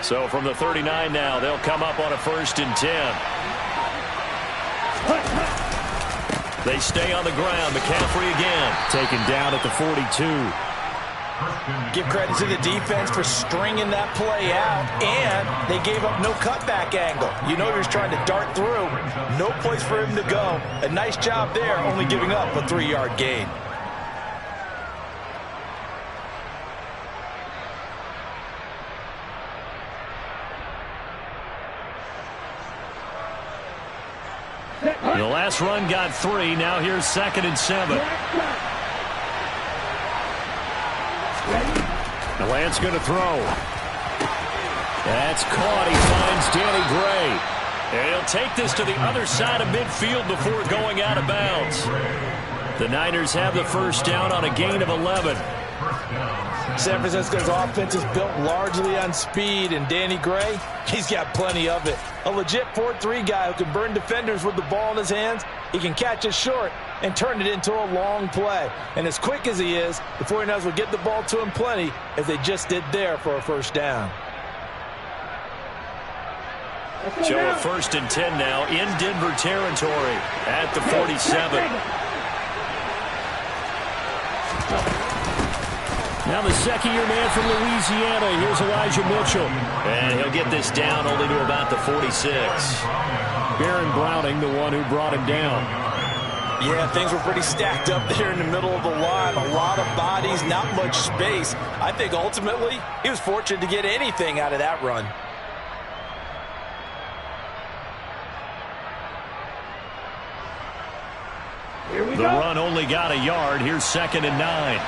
So from the 39 now, they'll come up on a 1st and 10. They stay on the ground. McCaffrey again. Taken down at the 42. Give credit to the defense for stringing that play out, and they gave up no cutback angle. You know he was trying to dart through. No place for him to go. A nice job there, only giving up a 3-yard gain. The last run got 3. Now here's 2nd and 7. Lance going to throw. That's caught. He finds Danny Gray. And he'll take this to the other side of midfield before going out of bounds. The Niners have the 1st down on a gain of 11. San Francisco's offense is built largely on speed, and Danny Gray, he's got plenty of it. A legit 4-3 guy who can burn defenders with the ball in his hands. He can catch it short and turn it into a long play. And as quick as he is, the 49ers will get the ball to him plenty, as they just did there for a 1st down. So a 1st and 10 now in Denver territory at the 47. Now the 2nd-year man from Louisiana. Here's Elijah Mitchell. And he'll get this down only to about the 46. Baron Browning, the one who brought him down. Yeah, things were pretty stacked up there in the middle of the line. A lot of bodies, not much space. I think ultimately he was fortunate to get anything out of that run. The run only got a yard. Here's 2nd and 9.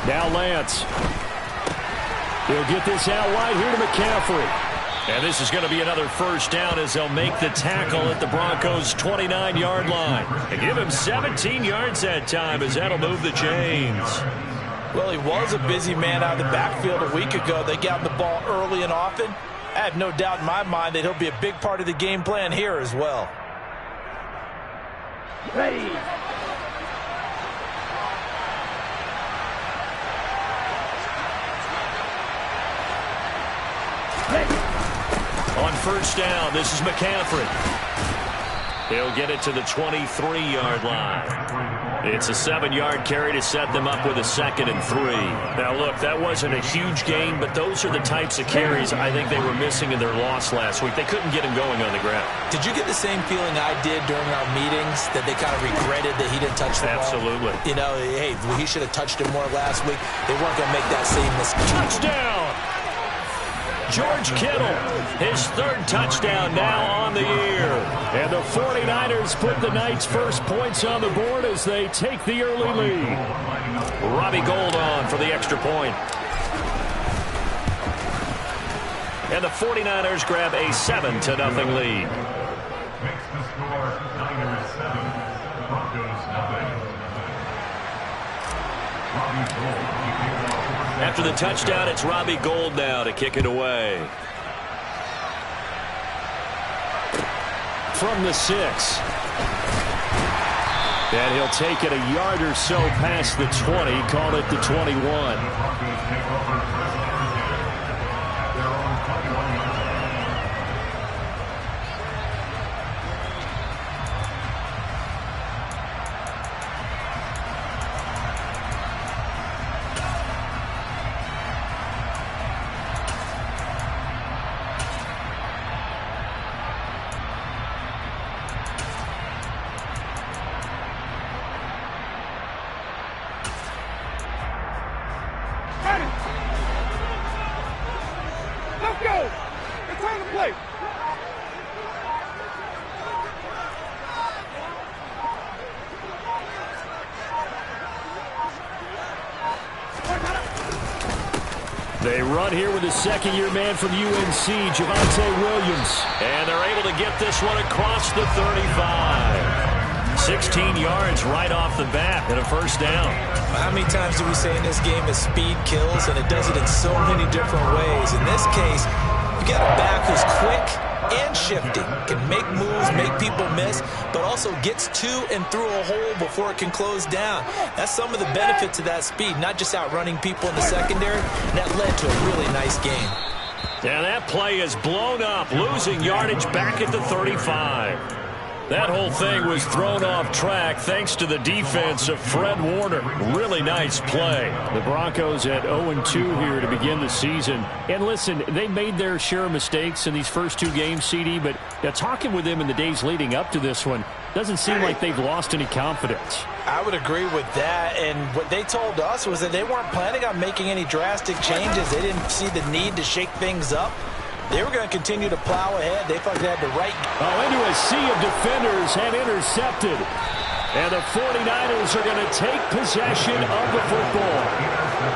Now Lance. He'll get this out wide here to McCaffrey. And this is going to be another 1st down as they'll make the tackle at the Broncos' 29-yard line. And give him 17 yards that time as that'll move the chains. Well, he was a busy man out of the backfield a week ago. They got the ball early and often. I have no doubt in my mind that he'll be a big part of the game plan here as well. Ready. On 1st down, this is McCaffrey. He'll get it to the 23-yard line. It's a 7-yard carry to set them up with a 2nd and 3. Now, look, that wasn't a huge gain, but those are the types of carries I think they were missing in their loss last week. They couldn't get him going on the ground. Did you get the same feeling I did during our meetings, that they kind of regretted that he didn't touch the ball? Absolutely. You know, hey, he should have touched it more last week. They weren't going to make that same mistake. Touchdown! George Kittle, his 3rd touchdown now on the year. And the 49ers put the Knights' first points on the board as they take the early lead. Robbie Gould on for the extra point. And the 49ers grab a 7-0 lead. Makes the score Niners 7, Broncos 0. Robbie Gould. After the touchdown, it's Robbie Gould now to kick it away. From the 6. And he'll take it a yard or so past the 20, call it the 21. They run here with the 2nd-year man from UNC, Javonte Williams. And they're able to get this one across the 35. 16 yards right off the bat and a 1st down. How many times do we say in this game that speed kills, and it does it in so many different ways? In this case, you got a back who's quick, and shifting. Can make moves, make people miss, but also gets to and through a hole before it can close down. That's some of the benefits of that speed, not just outrunning people in the secondary, and that led to a really nice game. Yeah, that play is blown up, losing yardage back at the 35. That whole thing was thrown off track thanks to the defense of Fred Warner. Really nice play. The Broncos at 0-2 here to begin the season. And listen, they made their share of mistakes in these first two games, CD, but talking with them in the days leading up to this one, doesn't seem like they've lost any confidence. I would agree with that, and what they told us was that they weren't planning on making any drastic changes. They didn't see the need to shake things up. They were going to continue to plow ahead. They thought they had the right. Into a sea of defenders and intercepted. And the 49ers are going to take possession of the football.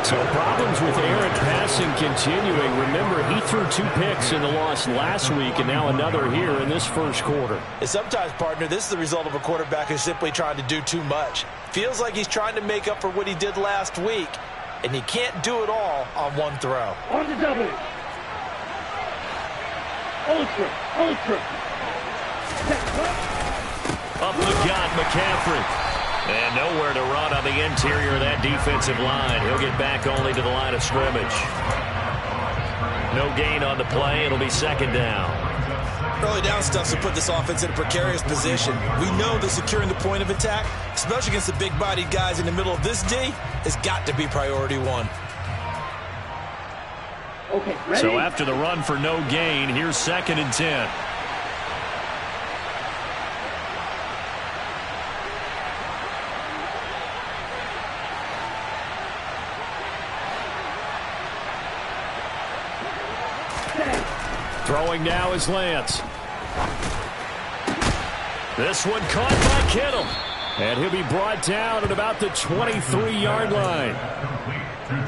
So problems with errant passing continuing. Remember, he threw 2 picks in the loss last week, and now another here in this first quarter. And sometimes, partner, this is the result of a quarterback who's simply trying to do too much. Feels like he's trying to make up for what he did last week, and he can't do it all on one throw. On the double. Ultra. Up the gut, McCaffrey. And nowhere to run on the interior of that defensive line. He'll get back only to the line of scrimmage. No gain on the play. It'll be second down. Early down stuff to put this offense in a precarious position. We know that securing the point of attack, especially against the big-bodied guys in the middle of this D, has got to be priority one. Okay, ready? So after the run for no gain, here's 2nd and 10. Throwing now is Lance. This one caught by Kittle. And he'll be brought down at about the 23-yard line.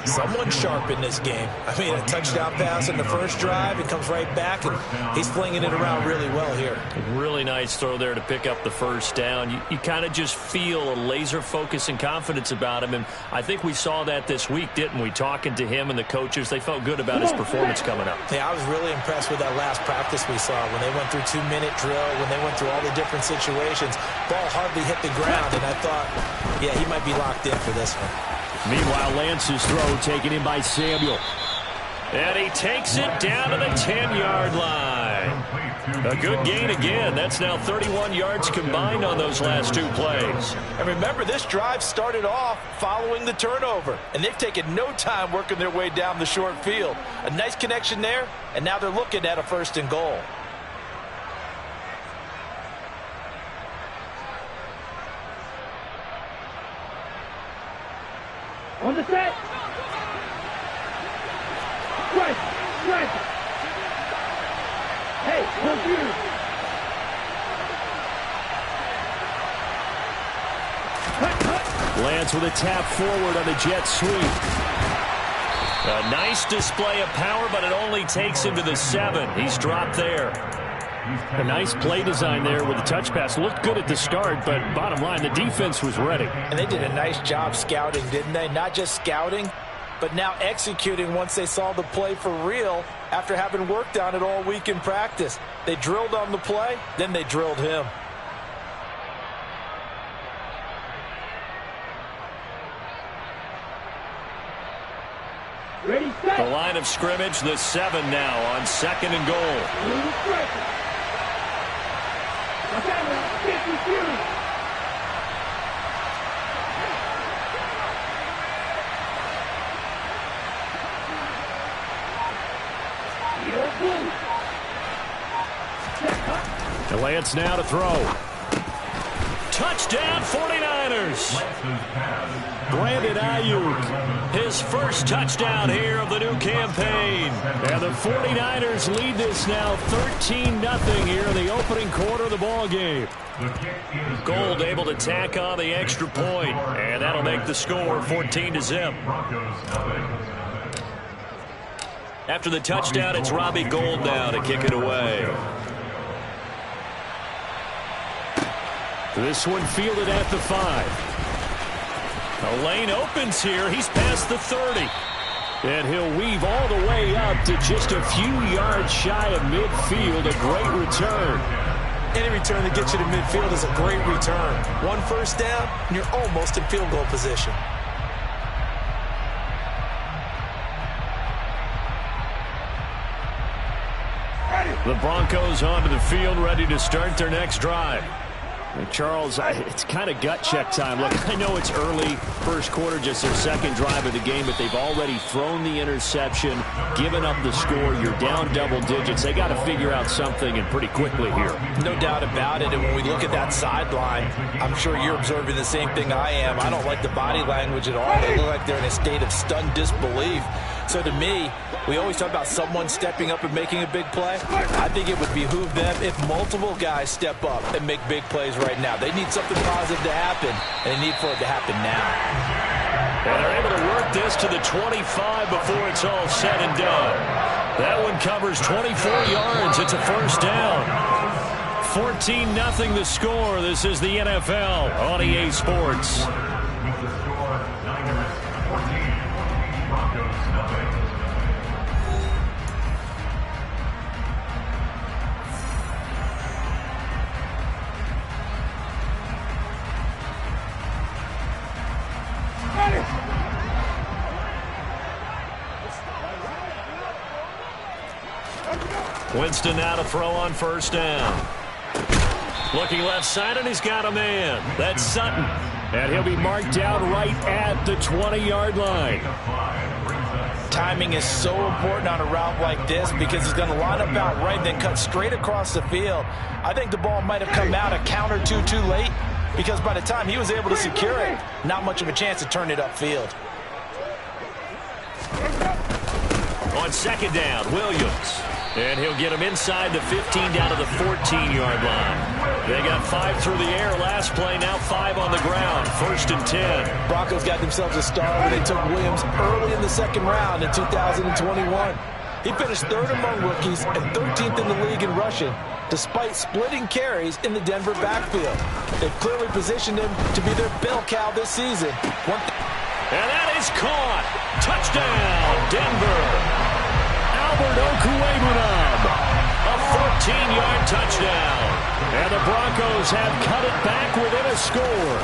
Someone sharp in this game. I mean, a touchdown pass in the first drive. It comes right back, and he's flinging it around really well here. Really nice throw there to pick up the first down. You kind of just feel a laser focus and confidence about him, and I think we saw that this week, didn't we? Talking to him and the coaches, they felt good about his performance coming up. Yeah, I was really impressed with that last practice we saw when they went through 2-minute drill, when they went through all the different situations. Ball hardly hit the ground, and I thought, yeah, he might be locked in for this one. Meanwhile, Lance's throw taken in by Samuel. And he takes it down to the 10-yard line. A good gain again. That's now 31 yards combined on those last 2 plays. And remember, this drive started off following the turnover, and they've taken no time working their way down the short field. A nice connection there, and now they're looking at a 1st and goal. On the set. Strike. Hey, computer. Cut. Lance with a tap forward on the jet sweep. A nice display of power, but it only takes him to the 7. He's dropped there. A nice play design there with the touch pass. Looked good at the start, but bottom line, the defense was ready. And they did a nice job scouting, didn't they? Not just scouting, but now executing once they saw the play for real after having worked on it all week in practice. They drilled on the play, then they drilled him. Ready, set. The line of scrimmage, the 7 now on 2nd and goal. And Lance now to throw. Touchdown 49ers. Brandon Ayuk, his first touchdown here of the new campaign. And the 49ers lead this now 13-0 here in the opening quarter of the ball game. Gold able to tack on the extra point, and that'll make the score 14-0. After the touchdown, it's Robbie Gould now to kick it away. This one fielded at the 5. The lane opens here. He's past the 30. And he'll weave all the way up to just a few yards shy of midfield. A great return. Any return that gets you to midfield is a great return. One first down, and you're almost in field goal position. The Broncos onto the field, ready to start their next drive. Charles, it's kind of gut check time. Look, I know it's early, first quarter, just their second drive of the game, but they've already thrown the interception, given up the score. You're down double digits. They got to figure out something, and pretty quickly here. No doubt about it, and when we look at that sideline, I'm sure you're observing the same thing I am. I don't like the body language at all. They look like they're in a state of stunned disbelief. So to me, we always talk about someone stepping up and making a big play. I think it would behoove them if multiple guys step up and make big plays right now. They need something positive to happen, and they need for it to happen now. And they're able to work this to the 25 before it's all said and done. That one covers 24 yards. It's a first down. 14-0 the score. This is the NFL on EA Sports. With the score, Niners 14, Broncos nothing. Winston now to throw on first down. Looking left side, and he's got a man. That's Sutton. And he'll be marked down right at the 20-yard line. Timing is so important on a route like this because he's going to line up out right, then cut straight across the field. I think the ball might have come out a count or two too late because by the time he was able to secure it, not much of a chance to turn it upfield. On second down, Williams. And he'll get him inside the 15 down to the 14-yard line. They got 5 through the air last play, now 5 on the ground. First and 10. Broncos got themselves a start when they took Williams early in the second round in 2021. He finished third among rookies and 13th in the league in rushing, despite splitting carries in the Denver backfield. They've clearly positioned him to be their bell cow this season. And that is caught. Touchdown, Denver. Albert Okwuegbunam, a 14-yard touchdown. And the Broncos have cut it back within a score.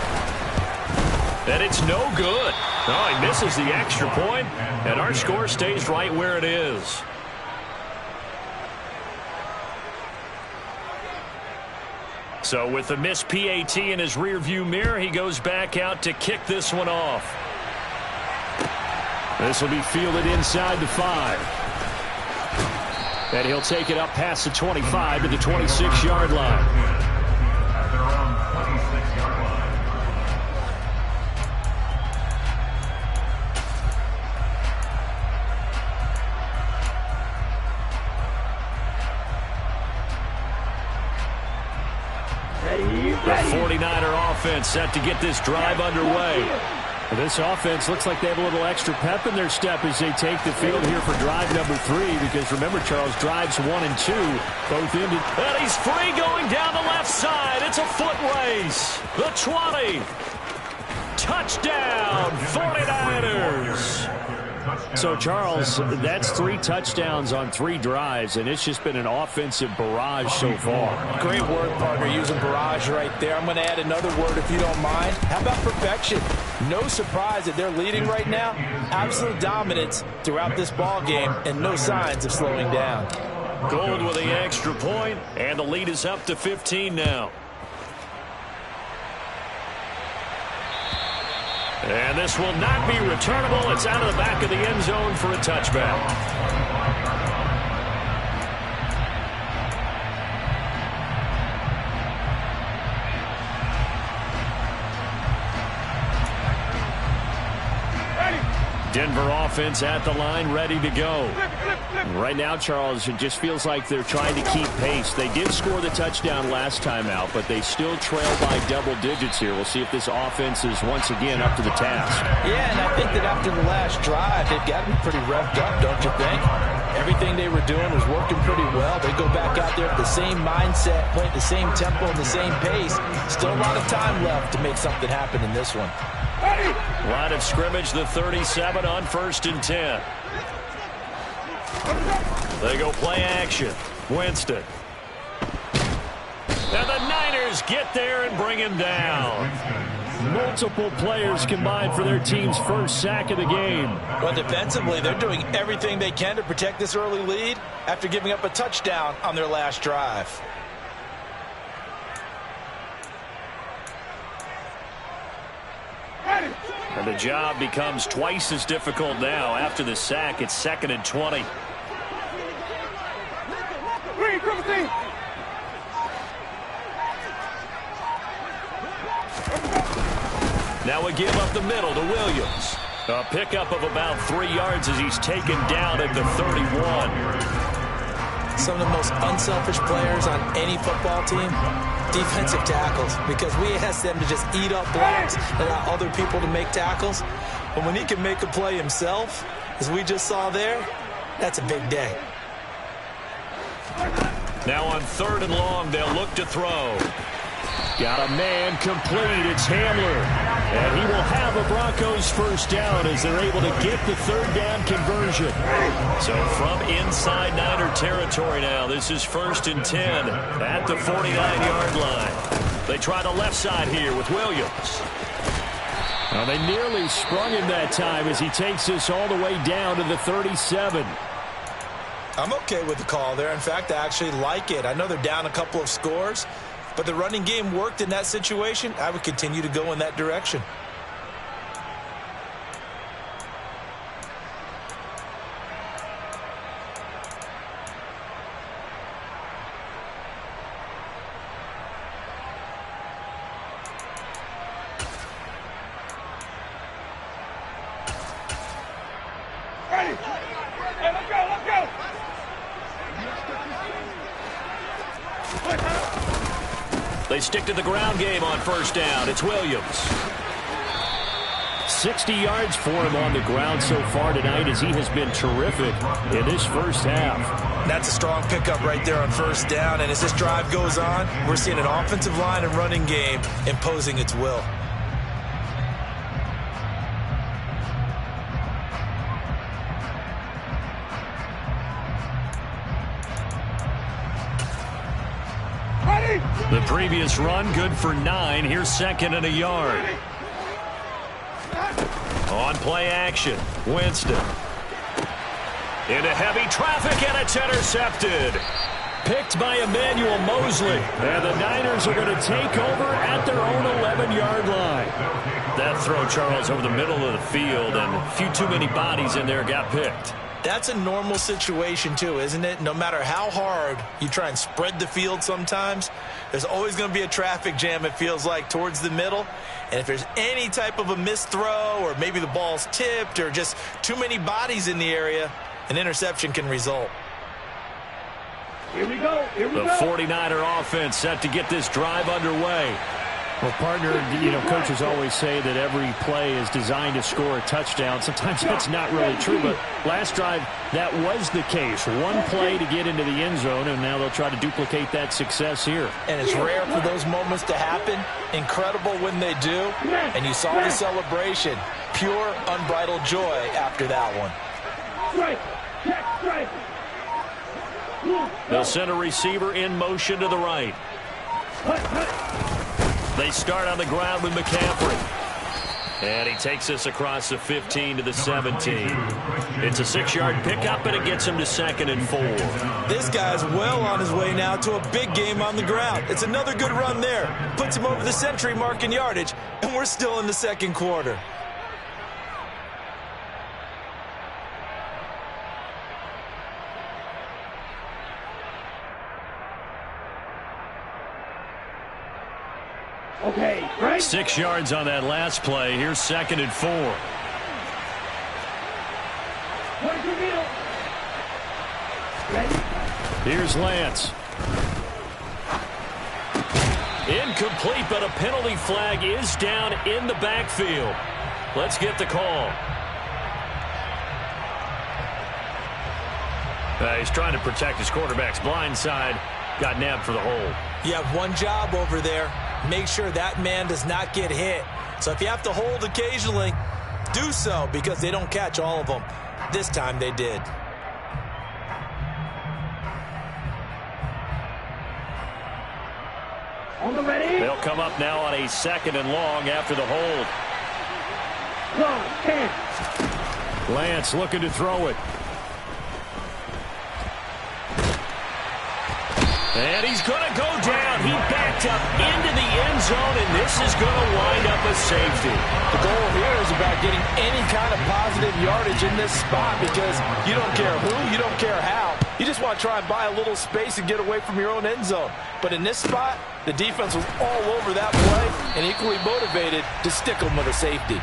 And it's no good. Oh, he misses the extra point, and our score stays right where it is. So with the missed PAT in his rearview mirror, he goes back out to kick this one off. This will be fielded inside the 5. And he'll take it up past the 25 to the 26-yard line. At their own 26-yard line. The 49er offense set to get this drive underway. This offense looks like they have a little extra pep in their step as they take the field here for drive number 3, because remember, Charles, drives 1 and 2 both ended. And he's free going down the left side. It's a foot race. The 20. Touchdown, 49ers. So, Charles, that's 3 touchdowns on 3 drives, and it's just been an offensive barrage so far. Great word, partner, using barrage right there. I'm going to add another word if you don't mind. How about perfection? No surprise that they're leading right now. Absolute dominance throughout this ball game and no signs of slowing down. Gold with the extra point, and the lead is up to 15 now. And this will not be returnable. It's out of the back of the end zone for a touchback. Denver offense at the line, ready to go. Right now, Charles, it just feels like they're trying to keep pace. They did score the touchdown last time out, but they still trail by double digits here. We'll see if this offense is once again up to the task. Yeah, and I think that after the last drive, they've got to be pretty revved up, don't you think? Everything they were doing was working pretty well. They go back out there with the same mindset, play at the same tempo and the same pace. Still a lot of time left to make something happen in this one. Line of scrimmage, the 37 on 1st and 10. They go play action. Winston. And the Niners get there and bring him down. Multiple players combined for their team's first sack of the game. Well, defensively, they're doing everything they can to protect this early lead after giving up a touchdown on their last drive. And the job becomes twice as difficult now. After the sack, it's 2nd and 20. Now a give up the middle to Williams. A pickup of about 3 yards as he's taken down at the 31. Some of the most unselfish players on any football team, defensive tackles, because we ask them to just eat up blocks and allow other people to make tackles. But when he can make a play himself, as we just saw there, that's a big day. Now on 3rd and long, they'll look to throw. Got a man complete. It's Hamler. And he will have a Broncos first down as they're able to get the 3rd down conversion. So from inside Niner territory now, this is 1st and 10 at the 49-yard line. They try the left side here with Williams. Well, they nearly sprung him that time as he takes this all the way down to the 37. I'm okay with the call there. In fact, I actually like it. I know they're down a couple of scores, but the running game worked in that situation. I would continue to go in that direction. Ready? Hey, let's go, let's go! They stick to the ground game on 1st down. It's Williams. 60 yards for him on the ground so far tonight as he has been terrific in this first half. That's a strong pickup right there on 1st down. And as this drive goes on, we're seeing an offensive line and running game imposing its will. The previous run, good for 9. Here's 2nd and a yard. On play action, Winston. Into heavy traffic, and it's intercepted. Picked by Emmanuel Mosley. And the Niners are going to take over at their own 11-yard line. That throw, Charles, over the middle of the field, and a few too many bodies in there got picked. That's a normal situation too, isn't it? No matter how hard you try and spread the field sometimes, there's always going to be a traffic jam, it feels like, towards the middle. And if there's any type of a missed throw or maybe the ball's tipped or just too many bodies in the area, an interception can result. Here we go, here we The go. 49er offense set to get this drive underway. Well, partner, coaches always say that every play is designed to score a touchdown. Sometimes that's not really true, but last drive, that was the case. One play to get into the end zone, and now they'll try to duplicate that success here. And it's rare for those moments to happen. Incredible when they do. And you saw the celebration. Pure, unbridled joy after that one. Strike, check, strike. They'll send a receiver in motion to the right. They start on the ground with McCaffrey. And he takes us across the 15 to the 17. It's a 6-yard pickup, and it gets him to 2nd and 4. This guy's well on his way now to a big game on the ground. It's another good run there. Puts him over the century mark in yardage, and we're still in the 2nd quarter. Okay, right? 6 yards on that last play. Here's 2nd and 4. Where's your middle? Ready? Here's Lance. Incomplete, but a penalty flag is down in the backfield. Let's get the call. He's trying to protect his quarterback's blind side. Got nabbed for the hold. You have one job over there. Make sure that man does not get hit. So if you have to hold occasionally, do so, because they don't catch all of them. This time they did. They'll come up now on a 2nd and long after the hold. Lance looking to throw it. And he's going to go down. He backed up into the end zone, and this is going to wind up a safety. The goal here is about getting any kind of positive yardage in this spot, because you don't care who, you don't care how. You just want to try and buy a little space and get away from your own end zone. But in this spot, the defense was all over that play and equally motivated to stick them with a safety.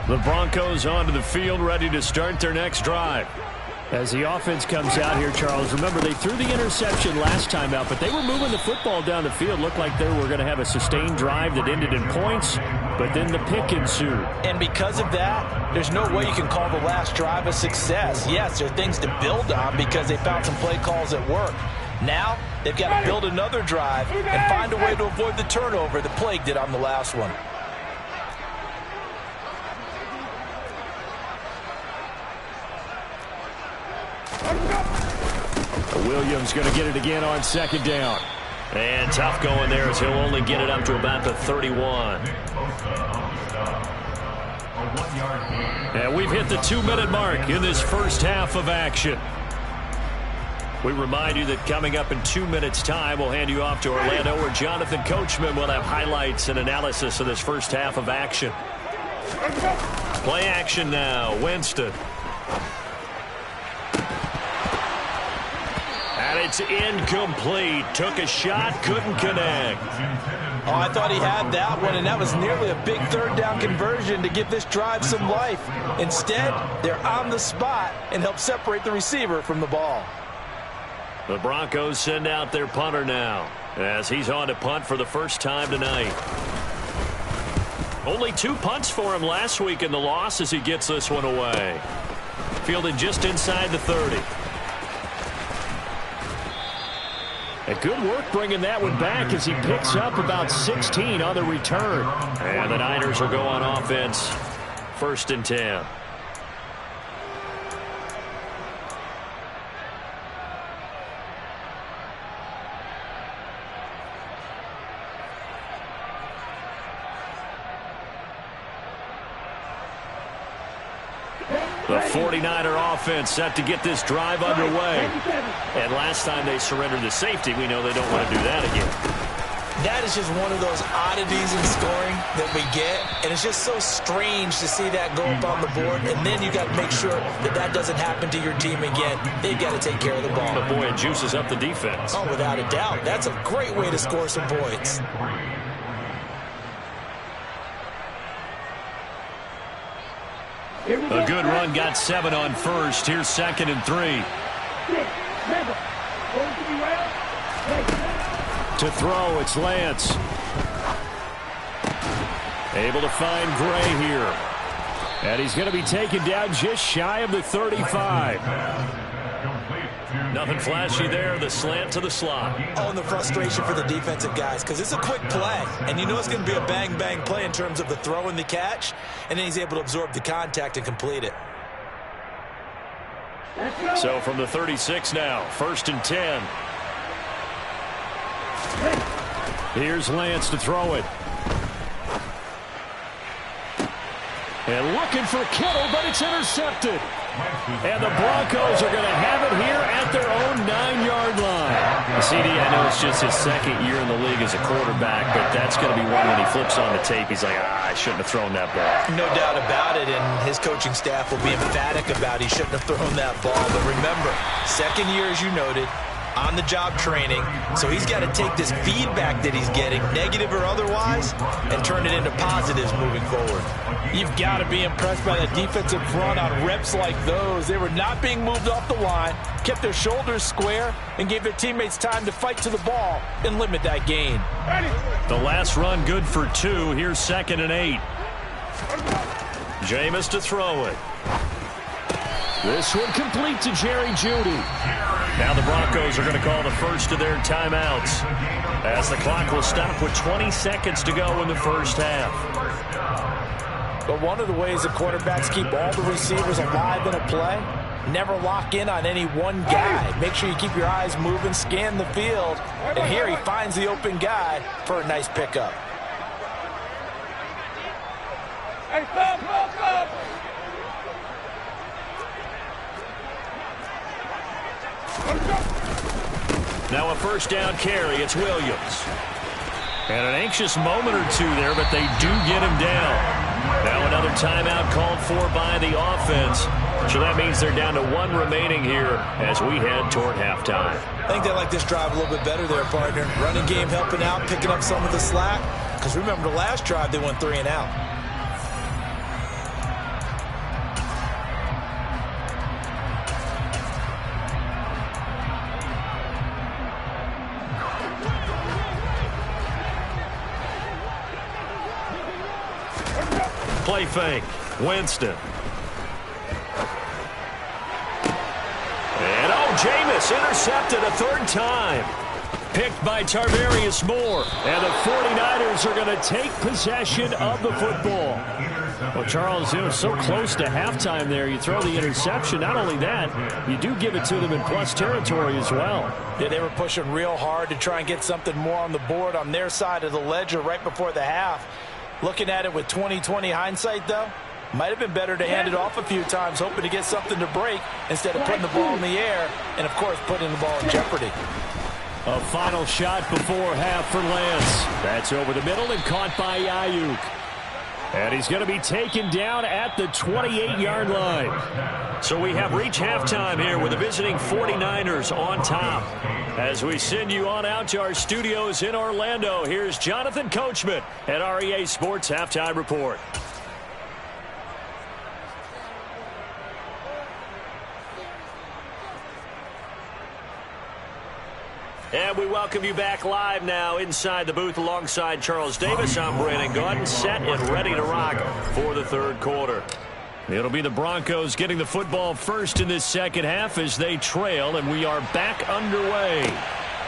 The Broncos onto the field, ready to start their next drive. As the offense comes out here, Charles, remember they threw the interception last time out, but they were moving the football down the field. Looked like they were going to have a sustained drive that ended in points, but then the pick ensued. And because of that, there's no way you can call the last drive a success. Yes, there are things to build on because they found some play calls that work. Now, they've got to build another drive and find a way to avoid the turnover the plague did on the last one. Williams going to get it again on 2nd down. And tough going there as he'll only get it up to about the 31. And we've hit the 2-minute mark in this first half of action. We remind you that coming up in 2 minutes' time, we'll hand you off to Orlando, where Jonathan Coachman will have highlights and analysis of this first half of action. Play action now. Winston. And it's incomplete. Took a shot, couldn't connect. Oh, I thought he had that one, and that was nearly a big 3rd down conversion to give this drive some life. Instead, they're on the spot and help separate the receiver from the ball. The Broncos send out their punter now, as he's on to punt for the first time tonight. Only 2 punts for him last week in the loss as he gets this one away. Fielded just inside the 30. A good work bringing that one back as he picks up about 16 on the return. And the Niners will go on offense. 1st and 10. The 49er offense set to get this drive underway. And last time they surrendered the safety, we know they don't want to do that again. That is just one of those oddities in scoring that we get, and it's just so strange to see that go up on the board, and then you got to make sure that that doesn't happen to your team again. They've got to take care of the ball. But boy, it juices up the defense. Oh, without a doubt. That's a great way to score some points. A good run got 7 on 1st. Here's 2nd and 3. To throw, it's Lance. Able to find Gray here. And he's going to be taken down just shy of the 35. Nothing flashy there. The slant to the slot. Oh, and the frustration for the defensive guys, because it's a quick play, and you know it's going to be a bang-bang play in terms of the throw and the catch, and then he's able to absorb the contact and complete it. So from the 36 now, 1st and 10. Here's Lance to throw it. And looking for Kittle, but it's intercepted. And the Broncos are going to have it here at their own 9-yard line. CD, I know it's just his 2nd year in the league as a quarterback, but that's going to be one when he flips on the tape. He's like, I shouldn't have thrown that ball. No doubt about it, and his coaching staff will be emphatic about he shouldn't have thrown that ball. But remember, 2nd year, as you noted, on-the-job training, so he's got to take this feedback that he's getting, negative or otherwise, and turn it into positives moving forward. You've got to be impressed by the defensive front on reps like those. They were not being moved off the line, kept their shoulders square, and gave their teammates time to fight to the ball and limit that gain. The last run good for 2. Here's 2nd and 8. Jameis to throw it. This one complete to Jerry Jeudy. Now the Broncos are going to call the first of their timeouts, as the clock will stop with 20 seconds to go in the first half. But one of the ways that quarterbacks keep all the receivers alive in a play, never lock in on any one guy. Make sure you keep your eyes moving, scan the field, and here he finds the open guy for a nice pickup. Hey, stop! Now a first down carry. It's Williams. And an anxious moment or two there, but they do get him down. Now another timeout called for by the offense. So that means they're down to 1 remaining here as we head toward halftime. I think they like this drive a little bit better there, partner. Running game helping out, picking up some of the slack. Because remember, the last drive they went 3 and out. Play fake. Winston. And Jameis intercepted a 3rd time. Picked by Tarvarius Moore. And the 49ers are going to take possession of the football. Well, Charles, so close to halftime there. You throw the interception. Not only that, you do give it to them in plus territory as well. Yeah, they were pushing real hard to try and get something more on the board on their side of the ledger right before the half. Looking at it with 20/20 hindsight, though, might have been better to hand it off a few times, hoping to get something to break instead of putting the ball in the air and, of course, putting the ball in jeopardy. A final shot before half for Lance. That's over the middle and caught by Ayuk. And he's going to be taken down at the 28-yard line. So we have reached halftime here with the visiting 49ers on top. As we send you on out to our studios in Orlando, here's Jonathan Coachman at REA Sports Halftime Report. And we welcome you back live now inside the booth alongside Charles Davis. I'm Brandon Gaudin, set and ready to rock for the 3rd quarter. It'll be the Broncos getting the football first in this second half as they trail, and we are back underway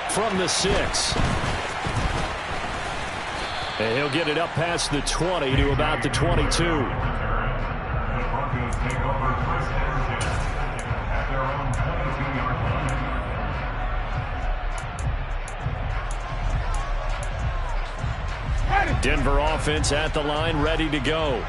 from the 6. And he'll get it up past the 20 to about the 22. The Broncos take over first ownership at their own 22-yard line. Denver offense at the line, ready to go.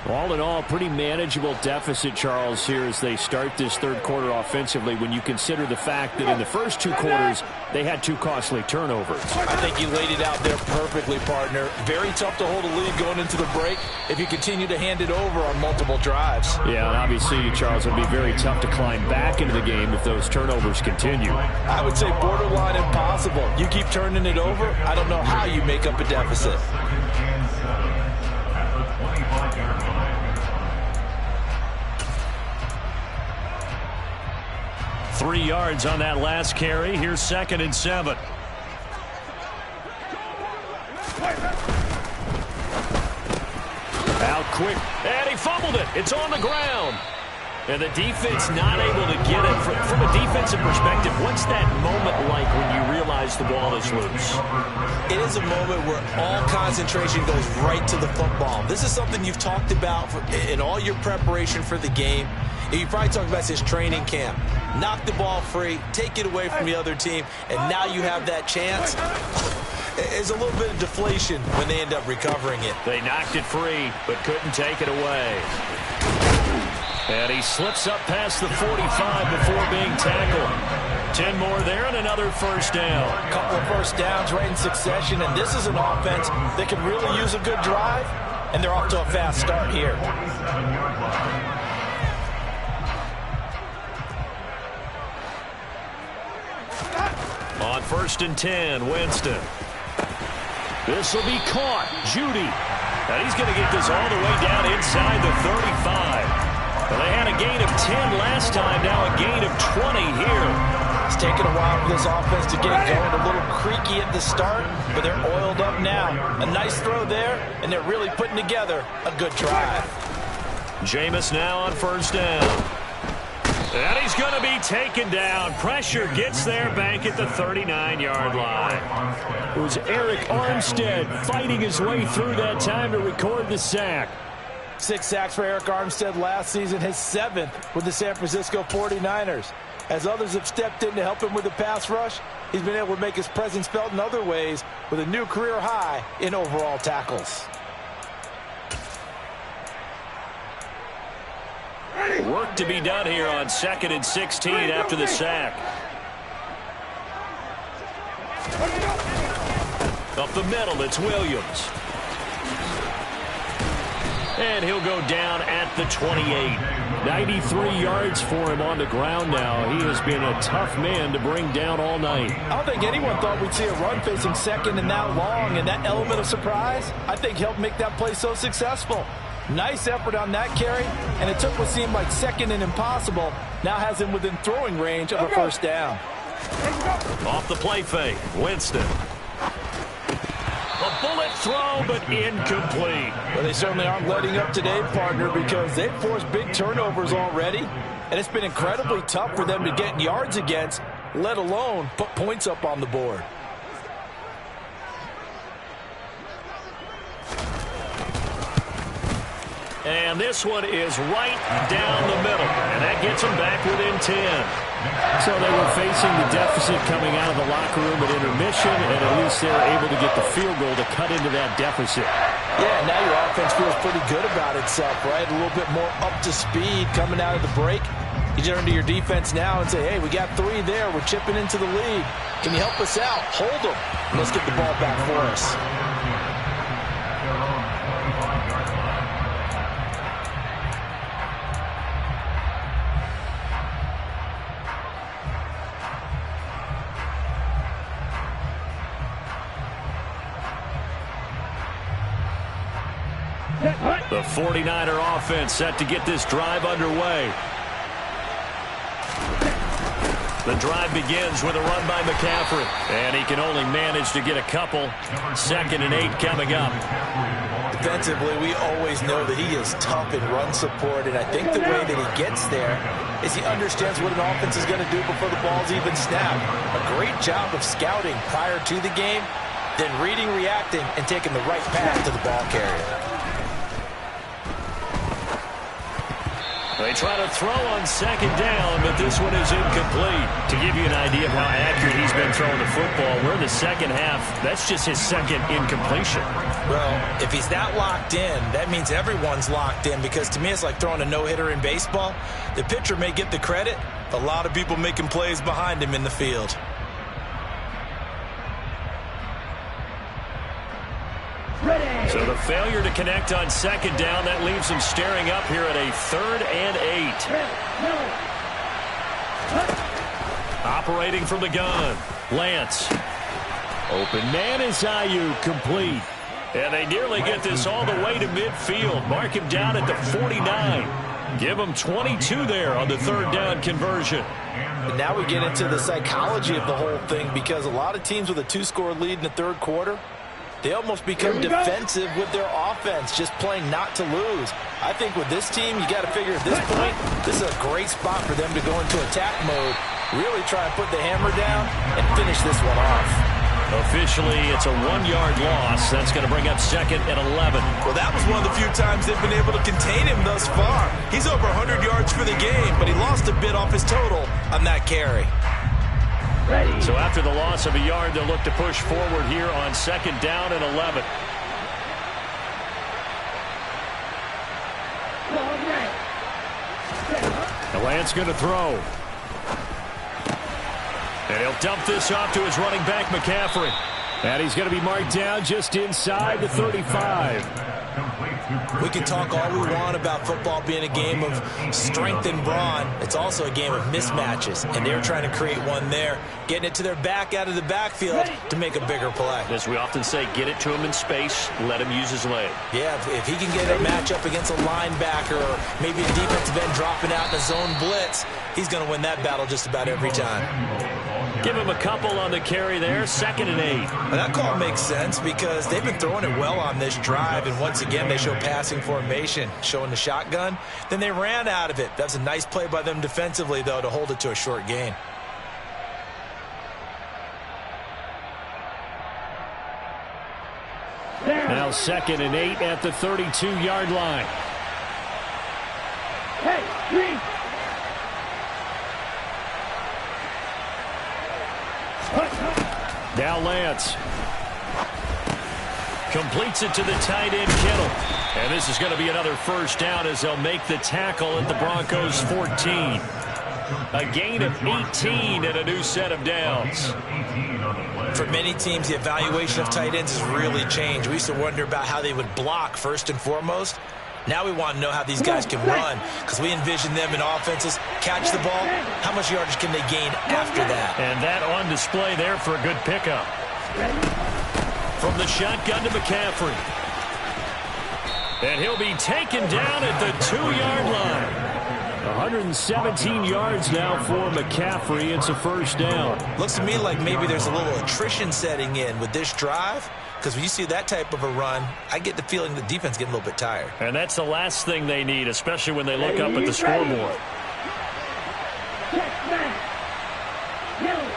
All in all, pretty manageable deficit, Charles, here as they start this 3rd quarter offensively when you consider the fact that in the first 2 quarters they had 2 costly turnovers. I think you laid it out there perfectly, partner. Very tough to hold a lead going into the break if you continue to hand it over on multiple drives. Yeah, and obviously, Charles, it would be very tough to climb back into the game if those turnovers continue. I would say borderline impossible. You keep turning it over, I don't know how you make up a deficit. 3 yards on that last carry. Here's 2nd and 7. Out quick, and he fumbled it. It's on the ground. And the defense not able to get it. From a defensive perspective, what's that moment like when you realize the ball is loose? It is a moment where all concentration goes right to the football. This is something you've talked about in all your preparation for the game. You probably talked about this training camp. Knock the ball free, take it away from the other team, and now you have that chance. There's a little bit of deflation when they end up recovering it. They knocked it free, but couldn't take it away. And he slips up past the 45 before being tackled. 10 more there and another first down. A couple of first downs right in succession, and this is an offense that can really use a good drive, and they're off to a fast start here. 1st and 10, Winston. This will be caught. Judy. And he's going to get this all the way down inside the 35. Well, they had a gain of 10 last time, now a gain of 20 here. It's taken a while for this offense to get going. A little creaky at the start, but they're oiled up now. A nice throw there, and they're really putting together a good drive. Jameis now on 1st down. And he's going to be taken down. Pressure gets there back at the 39-yard line. It was Eric Armstead fighting his way through that time to record the sack. 6 sacks for Eric Armstead last season, his 7th with the San Francisco 49ers. As others have stepped in to help him with the pass rush, he's been able to make his presence felt in other ways with a new career high in overall tackles. Work to be done here on 2nd and 16 after the sack. Up the middle, it's Williams. And he'll go down at the 28. 93 yards for him on the ground now. He has been a tough man to bring down all night. I don't think anyone thought we'd see a run facing 2nd and that long, and that element of surprise, I think, helped make that play so successful. Nice effort on that carry, and it took what seemed like 2nd and impossible. Now has him within throwing range of a 1st down. Off the play fake, Winston. A bullet throw, but incomplete. Well, they certainly aren't letting up today, partner, because they've forced big turnovers already, and it's been incredibly tough for them to get yards against, let alone put points up on the board. And this one is right down the middle, and that gets them back within 10. So they were facing the deficit coming out of the locker room at intermission, and at least they were able to get the field goal to cut into that deficit. Yeah, now your offense feels pretty good about itself, right? A little bit more up to speed coming out of the break. You turn to your defense now and say, hey, we got 3 there. We're chipping into the lead. Can you help us out? Hold them. Let's get the ball back for us. The 49er offense set to get this drive underway. The drive begins with a run by McCaffrey, and he can only manage to get a couple. 2nd and 8 coming up. Defensively, we always know that he is tough in run support, and I think the way that he gets there is he understands what an offense is going to do before the ball's even snapped. A great job of scouting prior to the game, then reading, reacting, and taking the right path to the ball carrier. They try to throw on 2nd down, but this one is incomplete. To give you an idea of how accurate he's been throwing the football, we're in the 2nd half. That's just his 2nd incompletion. Well, if he's that locked in, that means everyone's locked in, because to me it's like throwing a no-hitter in baseball. The pitcher may get the credit, a lot of people making plays behind him in the field. So the failure to connect on 2nd down, that leaves them staring up here at a 3rd and 8. Operating from the gun, Lance. Open man is Ayuk, complete. And they nearly get this all the way to midfield. Mark him down at the 49. Give him 22 there on the 3rd down conversion. And now we get into the psychology of the whole thing, because a lot of teams with a 2-score lead in the 3rd quarter, they almost become defensive with their offense, just playing not to lose. I think with this team, you got to figure at this point, this is a great spot for them to go into attack mode, really try and put the hammer down and finish this one off. Officially, it's a 1-yard loss. That's going to bring up 2nd and 11. Well, that was one of the few times they've been able to contain him thus far. He's over 100 yards for the game, but he lost a bit off his total on that carry. So after the loss of a yard, they'll look to push forward here on 2nd down and 11. The Lance going to throw. And he'll dump this off to his running back, McCaffrey. And he's going to be marked down just inside the 35. We can talk all we want about football being a game of strength and brawn. It's also a game of mismatches, and they're trying to create one there, getting it to their back out of the backfield to make a bigger play. As we often say, get it to him in space, let him use his leg. Yeah, if he can get a matchup against a linebacker or maybe a defensive end dropping out in a zone blitz, he's going to win that battle just about every time. Give him a couple on the carry there, 2nd and 8. Well, that call makes sense because they've been throwing it well on this drive, and once again they show passing formation, showing the shotgun. Then they ran out of it. That's a nice play by them defensively, though, to hold it to a short gain. Now 2nd and 8 at the 32-yard line. Hey, green. Now Lance. Completes it to the tight end, Kittle. And this is going to be another first down as they'll make the tackle at the Broncos 14. A gain of 18 and a new set of downs. For many teams, the evaluation of tight ends has really changed. We used to wonder about how they would block first and foremost. Now we want to know how these guys can run because we envision them in offenses catch the ball. How much yardage can they gain after that? And that on display there for a good pickup. From the shotgun to McCaffrey. And he'll be taken down at the 2-yard line. 117 yards now for McCaffrey. It's a first down. Looks to me like maybe there's a little attrition setting in with this drive. Because when you see that type of a run, I get the feeling the defense getting a little bit tired. And that's the last thing they need, especially when they look up at the scoreboard.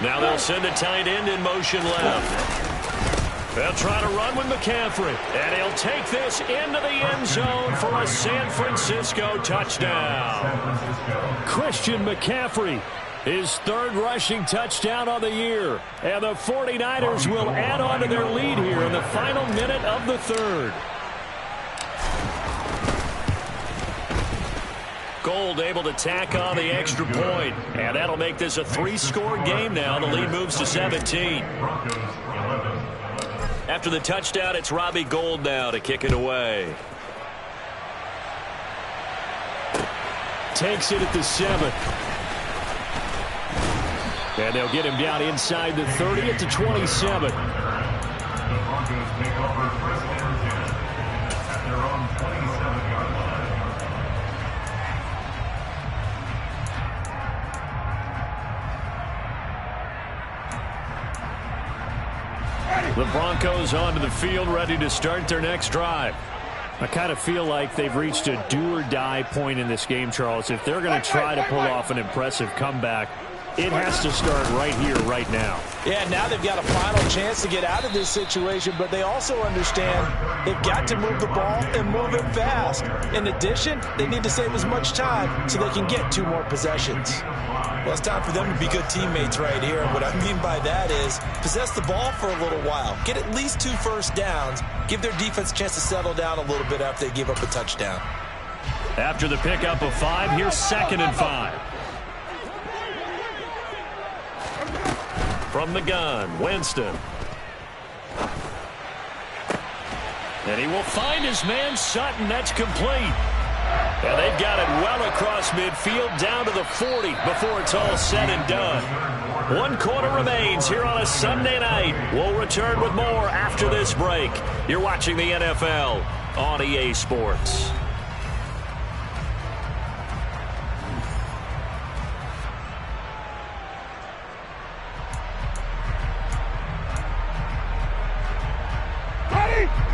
Now they'll send the tight end in motion left. They'll try to run with McCaffrey. And he'll take this into the end zone for a San Francisco touchdown. Christian McCaffrey, his 3rd rushing touchdown of the year. And the 49ers will add on to their lead here in the final minute of the 3rd. Gold able to tack on the extra point. And that'll make this a 3-score game now. The lead moves to 17. After the touchdown, it's Robbie Gould now to kick it away. Takes it at the 7. And they'll get him down inside the 30 at the 27. The Broncos take over first and 10 at their own 27-yard line. The Broncos onto the field, ready to start their next drive. I kind of feel like they've reached a do-or-die point in this game, Charles. If they're going to try to pull off an impressive comeback, it has to start right here, right now. Yeah, now they've got a final chance to get out of this situation, but they also understand they've got to move the ball and move it fast. In addition, they need to save as much time so they can get 2 more possessions. Well, it's time for them to be good teammates right here. And what I mean by that is possess the ball for a little while. Get at least 2 first downs. Give their defense a chance to settle down a little bit after they give up a touchdown. After the pickup of 5, here's 2nd and 5. From the gun, Winston. And he will find his man, Sutton. That's complete. And they've got it well across midfield down to the 40 before it's all said and done. 1 quarter remains here on a Sunday night. We'll return with more after this break. You're watching the NFL on EA Sports.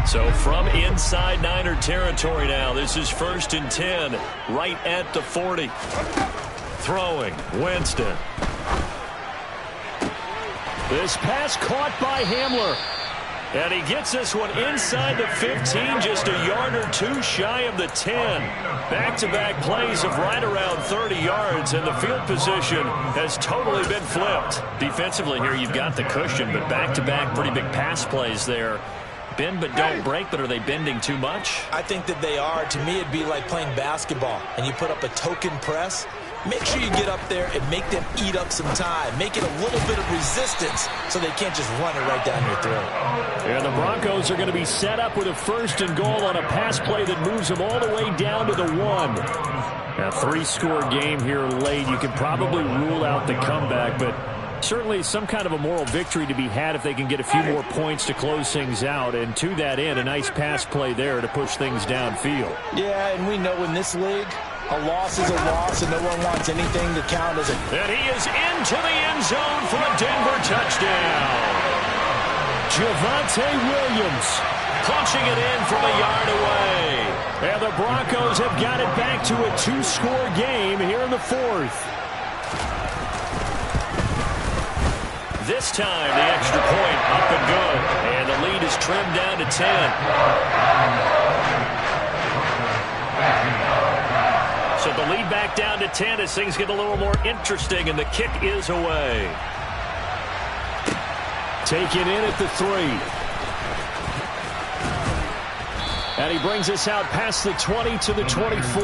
So from inside Niner territory now, this is 1st and 10, right at the 40. Throwing, Winston. This pass caught by Hamler. And he gets this one inside the 15, just a yard or 2 shy of the 10. Back-to-back plays of right around 30 yards, and the field position has totally been flipped. Defensively here, you've got the cushion, but back-to-back pretty big pass plays there. Bend but don't break, but are they bending too much? I think that they are. To me, it'd be like playing basketball, and you put up a token press. make sure you get up there and make them eat up some time. Make it a little bit of resistance so they can't just run it right down your throat. And the Broncos are going to be set up with a 1st and goal on a pass play that moves them all the way down to the 1. A 3-score game here late. You can probably rule out the comeback, but certainly some kind of a moral victory to be had if they can get a few more points to close things out. And to that end, a nice pass play there to push things downfield. Yeah, and we know in this league, a loss is a loss, and no one wants anything to count as a... And he is into the end zone for a Denver touchdown. Javonte Williams punching it in from a yard away. And the Broncos have got it back to a 2-score game here in the 4th. This time, the extra point up and good. And the lead is trimmed down to 10. So the lead back down to 10 as things get a little more interesting, and the kick is away. Taken in at the 3. And he brings us out past the 20 to the 24.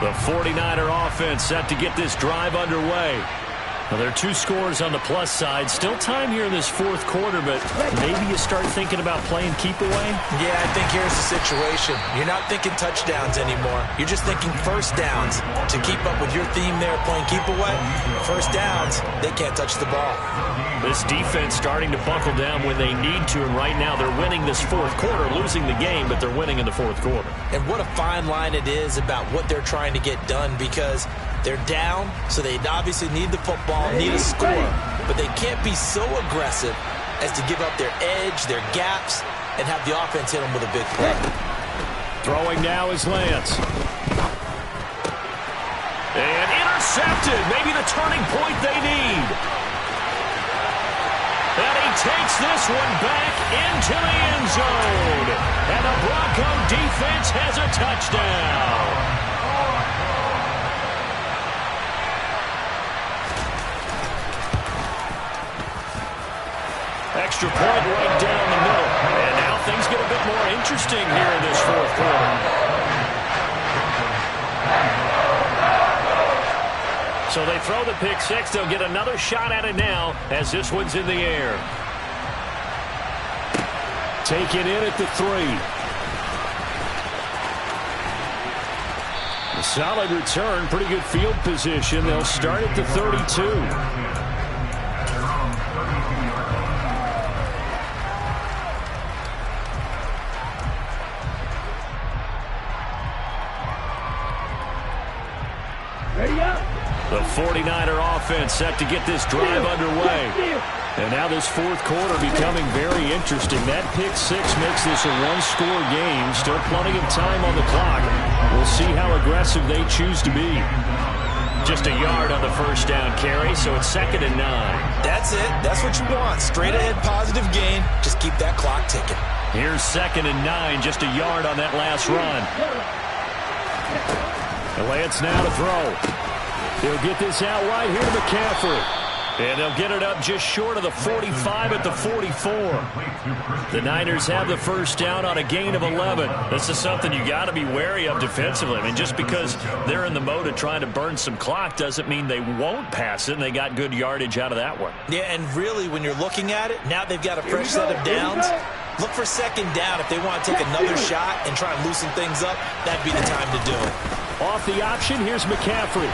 The 49er offense set to get this drive underway. Well, there are 2 scores on the plus side. Still time here in this 4th quarter, but maybe you start thinking about playing keep away? Yeah, I think here's the situation. You're not thinking touchdowns anymore. You're just thinking first downs. To keep up with your theme there, playing keep away, first downs, they can't touch the ball. This defense starting to buckle down when they need to, and right now they're winning this 4th quarter, losing the game, but they're winning in the 4th quarter. And what a fine line it is about what they're trying to get done, because they're down, so they obviously need the football, need a score, but they can't be so aggressive as to give up their edge, their gaps, and have the offense hit them with a big play. Throwing now is Lance. And intercepted, maybe the turning point they need. And he takes this one back into the end zone. And the Bronco defense has a touchdown. Extra point right down the middle. And now things get a bit more interesting here in this 4th quarter. So they throw the pick 6. They'll get another shot at it now as this one's in the air. Take it in at the 3. A solid return, pretty good field position. They'll start at the 32. The 49er offense set to get this drive underway. And now this 4th quarter becoming very interesting. That pick 6 makes this a 1-score game. Still plenty of time on the clock. We'll see how aggressive they choose to be. Just a yard on the first down carry, so it's 2nd and 9. That's it. That's what you want. Straight ahead positive gain. Just keep that clock ticking. Here's 2nd and 9, just a yard on that last run. And Lance now to throw. He'll get this out wide here to McCaffrey. And they'll get it up just short of the 45 at the 44. The Niners have the first down on a gain of 11. This is something you got to be wary of defensively. I mean, just because they're in the mode of trying to burn some clock doesn't mean they won't pass it, and they got good yardage out of that one. Yeah, and really, when you're looking at it, now they've got a fresh set of downs. Look for 2nd down if they want to take another shot and try and loosen things up. That'd be the time to do it. Off the option, here's McCaffrey.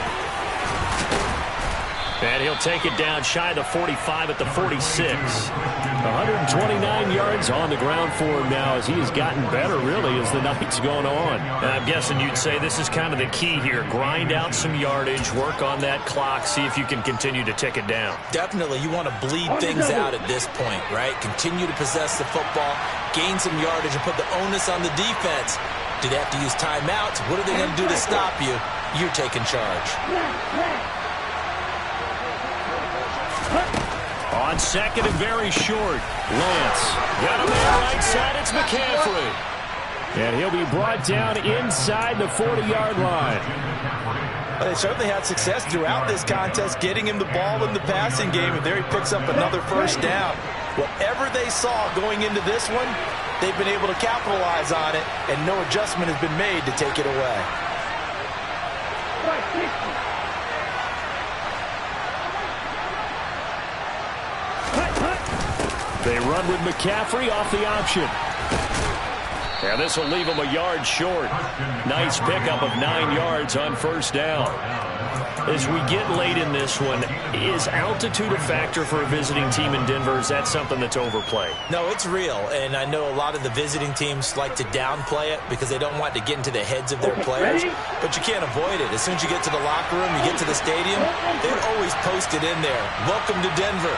And he'll take it down shy of the 45 at the 46. 129 yards on the ground for him now as he has gotten better, really, as the night's going on. And I'm guessing you'd say this is kind of the key here. Grind out some yardage, work on that clock, see if you can continue to tick it down. Definitely, you want to bleed things out at this point, right? Continue to possess the football, gain some yardage, and put the onus on the defense. Do they have to use timeouts? What are they going to do to stop you? You're taking charge. On 2nd and very short, Lance got him there right side. It's McCaffrey. And he'll be brought down inside the 40-yard line. They certainly had success throughout this contest, getting him the ball in the passing game, and there he picks up another first down. Whatever they saw going into this one, they've been able to capitalize on it, and no adjustment has been made to take it away. They run with McCaffrey off the option. And this will leave him a yard short. Nice pickup of 9 yards on first down. As we get late in this one, is altitude a factor for a visiting team in Denver? Is that something that's overplayed? No, it's real, and I know a lot of the visiting teams like to downplay it because they don't want to get into the heads of their players, but you can't avoid it. As soon as you get to the locker room, you get to the stadium, they're always posted in there. Welcome to Denver.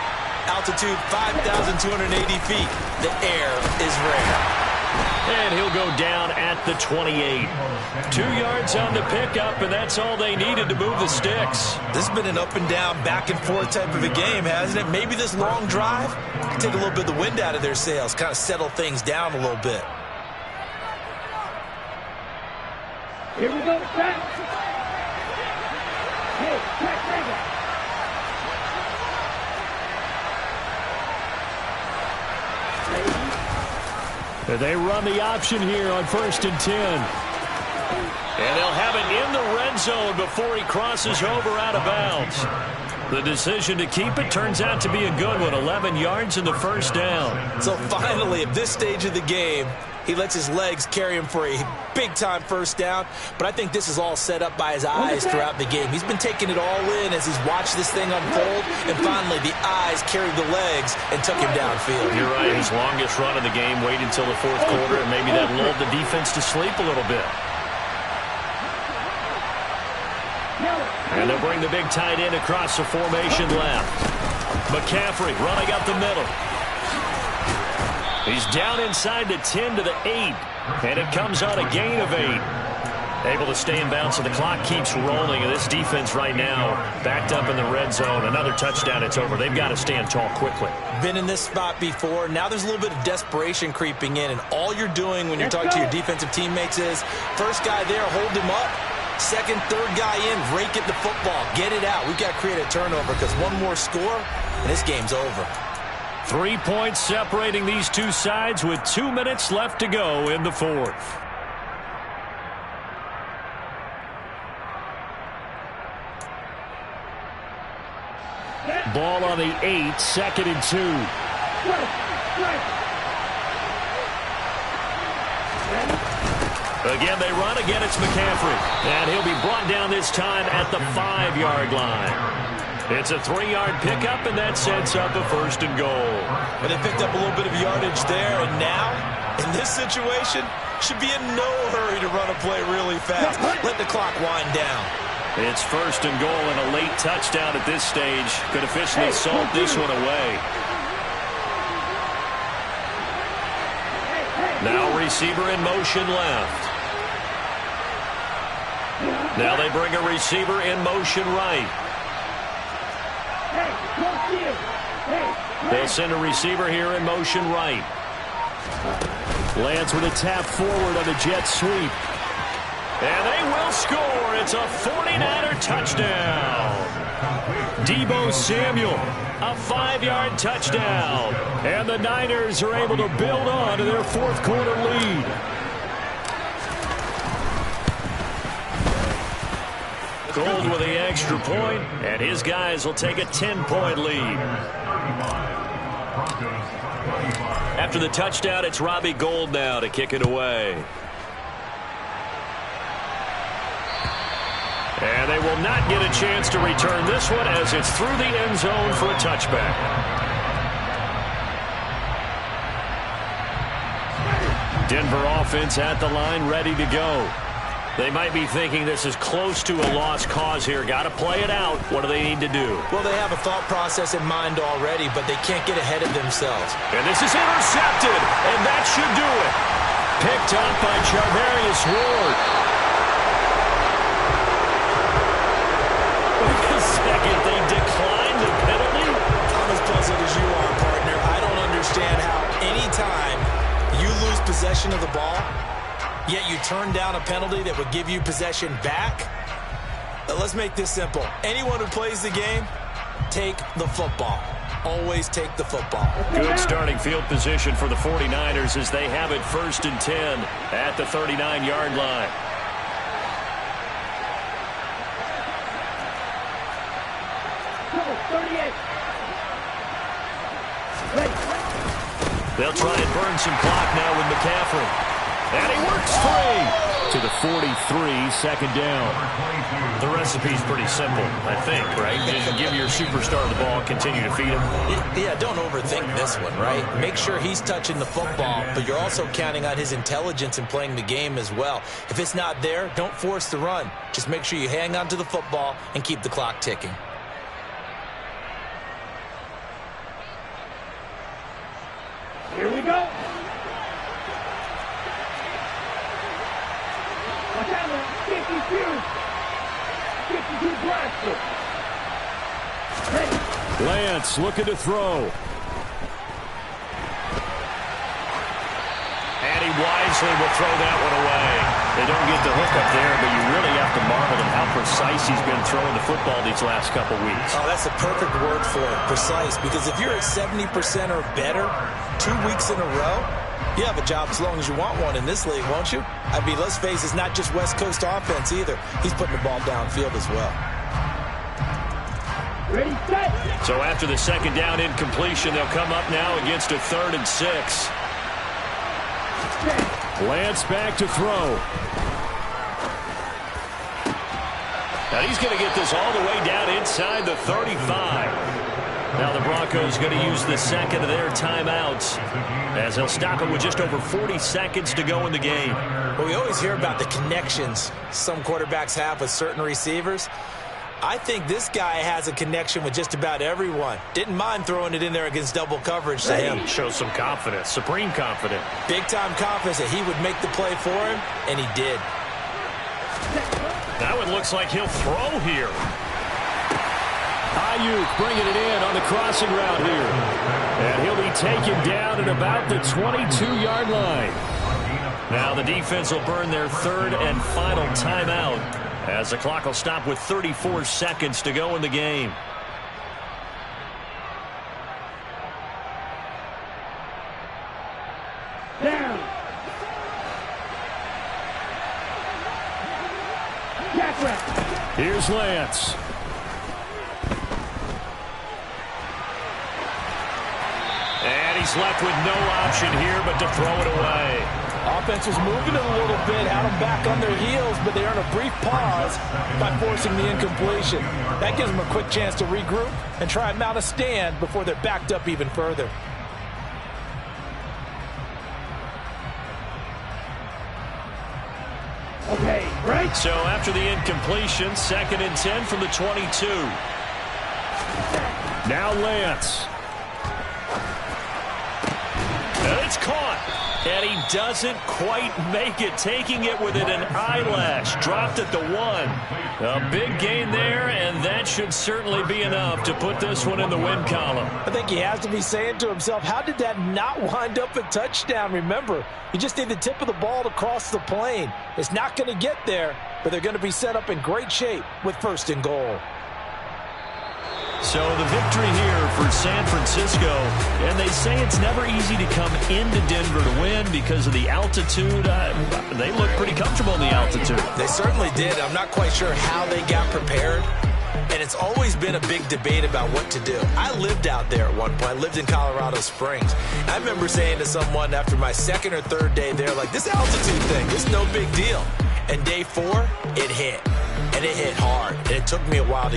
Altitude 5,280 feet. The air is rare. And he'll go down at the 28. 2 yards on the pickup, and that's all they needed to move the sticks. This has been an up and down, back and forth type of a game, hasn't it? Maybe this long drive can take a little bit of the wind out of their sails, kind of settle things down a little bit. Here we go, set. Hey, check. They run the option here on 1st and 10. And they'll have it in the red zone before he crosses over out of bounds. The decision to keep it turns out to be a good one. 11 yards in the first down. So finally, at this stage of the game, he lets his legs carry him for a big-time first down. But I think this is all set up by his eyes throughout the game. He's been taking it all in as he's watched this thing unfold. And finally, the eyes carried the legs and took him downfield. You're right. His longest run of the game waited until the 4th quarter, and maybe that lulled the defense to sleep a little bit. And they'll bring the big tight end across the formation left. McCaffrey running up the middle. He's down inside the 10 to the 8. And it comes on a gain of 8. Able to stay in bounds, so the clock keeps rolling. And this defense right now backed up in the red zone. Another touchdown, it's over. They've got to stand tall quickly. Been in this spot before. Now there's a little bit of desperation creeping in. And all you're doing when you're talking to your defensive teammates is, first guy there, hold him up. Second, third guy in, rake at the football. Get it out. We've got to create a turnover because one more score, and this game's over. 3 points separating these two sides with 2 minutes left to go in the 4th. Ball on the 8, 2nd and 2. Again, they run. Again, it's McCaffrey. And he'll be brought down this time at the 5-yard line. It's a 3-yard pickup, and that sets up a 1st and goal. But they picked up a little bit of yardage there, and now, in this situation, should be in no hurry to run a play really fast. Let the clock wind down. It's 1st and goal, and a late touchdown at this stage could officially salt this one away. Now receiver in motion left. Now they bring a receiver in motion right. They'll send a receiver here in motion right. Lands with a tap forward on the jet sweep. And they will score. It's a 49er touchdown. Deebo Samuel, a 5-yard touchdown. And the Niners are able to build on to their 4th quarter lead. Gold with the extra point, and his guys will take a 10-point lead. After the touchdown, it's Robbie Gould now to kick it away. And they will not get a chance to return this one as it's through the end zone for a touchback. Denver offense at the line, ready to go. They might be thinking this is close to a lost cause here. Got to play it out. What do they need to do? Well, they have a thought process in mind already, but they can't get ahead of themselves. And this is intercepted, and that should do it. Picked up by Charvarius Ward. Wait a second, they declined the penalty? I'm as puzzled as you are, partner. I don't understand how any time you lose possession of the ball, yet you turn down a penalty that would give you possession back? Let's make this simple. Anyone who plays the game, take the football. Always take the football. Good starting field position for the 49ers as they have it 1st and 10 at the 39-yard line. They'll try and burn some clock now with McCaffrey. And he works free to the 43, second down. The recipe's pretty simple, I think, right? Just give your superstar the ball, continue to feed him. Yeah, don't overthink this one, right? Make sure he's touching the football, but you're also counting on his intelligence in playing the game as well. If it's not there, don't force the run. Just make sure you hang on to the football and keep the clock ticking. Here we go. Watch out now. 52 Broncos. Lance looking to throw. And he wisely will throw that one away. They don't get the hook up there, but you really have to marvel at how precise he's been throwing the football these last couple weeks. Oh, that's the perfect word for it, precise, because if you're at 70% or better 2 weeks in a row, you have a job as long as you want one in this league, won't you? I mean, let's face it, it's not just West Coast offense either. He's putting the ball downfield as well. Ready, set. So after the second down incompletion, they'll come up now against a 3rd and 6. Lance back to throw. Now he's going to get this all the way down inside the 35. Now the Broncos going to use the second of their timeouts as they'll stop it with just over 40 seconds to go in the game. Well, we always hear about the connections some quarterbacks have with certain receivers. I think this guy has a connection with just about everyone. Didn't mind throwing it in there against double coverage to him. Shows some confidence, supreme confidence. Big-time confidence that he would make the play for him, and he did. That one looks like he'll throw here. Ayuk bringing it in on the crossing route here. And he'll be taken down at about the 22-yard line. Now the defense will burn their 3rd and final timeout as the clock will stop with 34 seconds to go in the game. Down. Jack. Here's Lance. And he's left with no option here but to throw it away. Offense was moving it a little bit, had them back on their heels, but they earned a brief pause by forcing the incompletion. That gives them a quick chance to regroup and try and mount a stand before they're backed up even further. Okay, right. So after the incompletion, 2nd and 10 from the 22. Now Lance. And it's caught. And he doesn't quite make it, taking it within an eyelash. Dropped at the 1. A big gain there, and that should certainly be enough to put this one in the win column. I think he has to be saying to himself, how did that not wind up a touchdown? Remember, you just need the tip of the ball to cross the plane. It's not going to get there, but they're going to be set up in great shape with 1st and goal. So the victory here for San Francisco, and they say it's never easy to come into Denver to win because of the altitude. They look pretty comfortable in the altitude. They certainly did. I'm not quite sure how they got prepared, and it's always been a big debate about what to do. I lived out there at one point. I lived in Colorado Springs. I remember saying to someone after my 2nd or 3rd day there, like, this altitude thing, this is no big deal. And day 4, it hit, and it hit hard, and it took me a while to